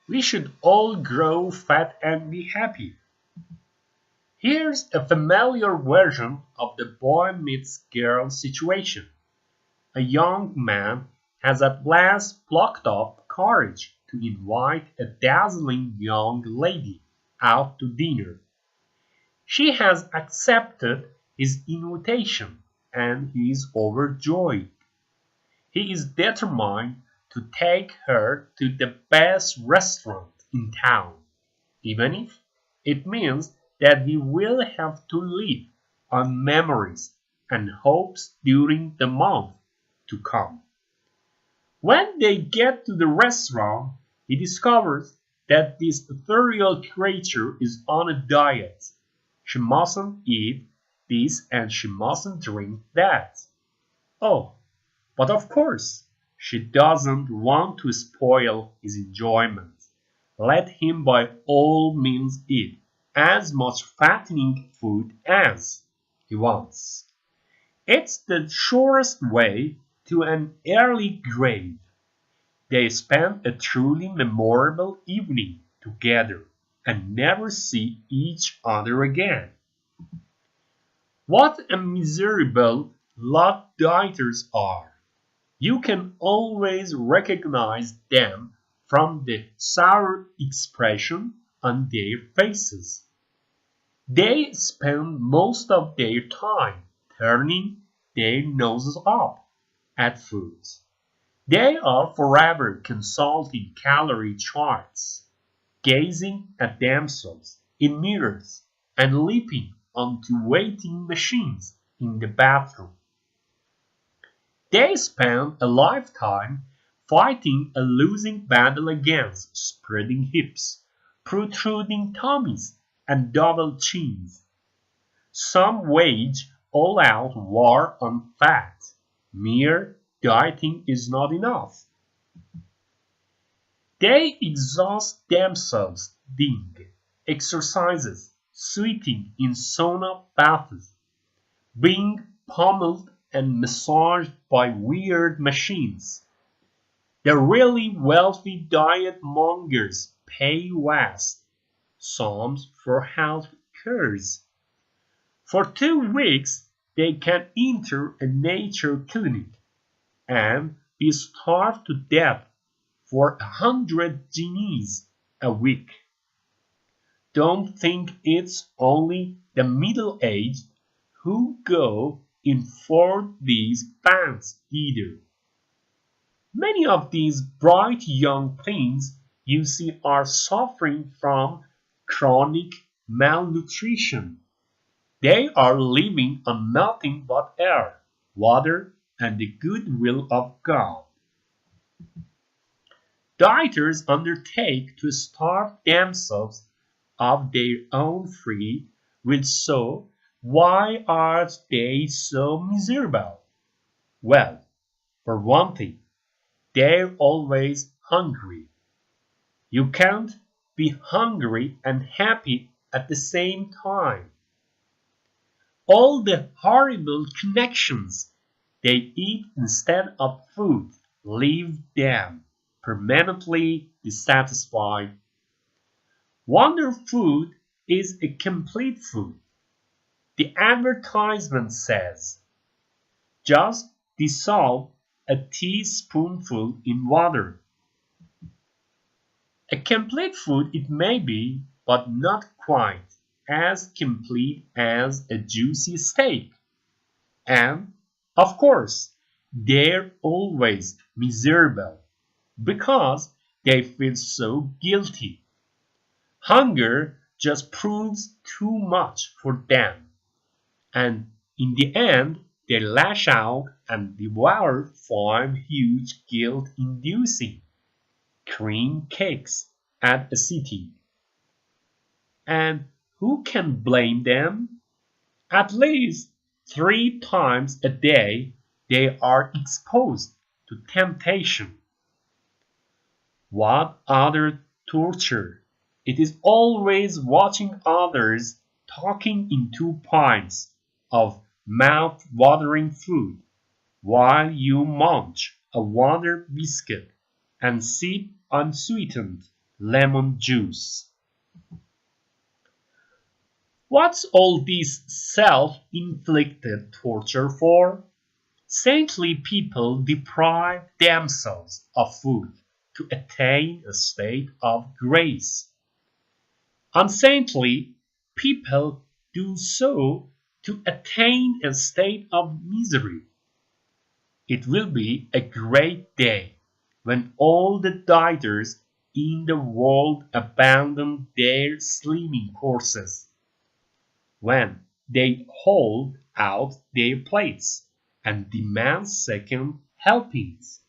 We should all grow fat and be happy. Here's a familiar version of the boy meets girl situation. A young man has at last plucked up courage to invite a dazzling young lady out to dinner. She has accepted his invitation and he is overjoyed. He is determined to take her to the best restaurant in town, even if it means that he will have to live on memories and hopes during the month to come. When they get to the restaurant, he discovers that this ethereal creature is on a diet. She mustn't eat this and she mustn't drink that. Oh, but of course, she doesn't want to spoil his enjoyment. Let him by all means eat as much fattening food as he wants. It's the surest way to an early grave. They spend a truly memorable evening together and never see each other again. What a miserable lot dieters are! You can always recognize them from the sour expression on their faces. They spend most of their time turning their noses up at foods. They are forever consulting calorie charts, gazing at themselves in mirrors, and leaping onto waiting machines in the bathroom. They spend a lifetime fighting a losing battle against spreading hips, protruding tummies, and double chins. Some wage all-out war on fat. Mere dieting is not enough. They exhaust themselves doing exercises, sweating in sauna baths, being pummeled and massaged by weird machines. The really wealthy diet mongers pay vast sums for health cures. For 2 weeks, they can enter a nature clinic and be starved to death for 100 guineas a week. Don't think it's only the middle-aged who go in for these bands either. Many of these bright young things you see are suffering from chronic malnutrition. They are living on nothing but air, water, and the goodwill of God. Dieters undertake to starve themselves of their own free will, so why are they so miserable? Well, for one thing, they're always hungry. You can't be hungry and happy at the same time. All the horrible connections they eat instead of food leave them permanently dissatisfied. Wonder Food is a complete food. The advertisement says, just dissolve a teaspoonful in water. A complete food it may be, but not quite as complete as a juicy steak. And, of course, they're always miserable because they feel so guilty. Hunger just proves too much for them, and in the end, they lash out and devour 5 huge guilt-inducing cream cakes at a sitting. And who can blame them? At least 3 times a day they are exposed to temptation. What other torture! It is always watching others talking into pints of mouth-watering food while you munch a Wonder biscuit and sip unsweetened lemon juice. What's all this self-inflicted torture for? Saintly people deprive themselves of food to attain a state of grace. Unsaintly people do so to attain a state of misery. It will be a great day when all the dieters in the world abandon their slimming courses, when they hold out their plates and demand second helpings.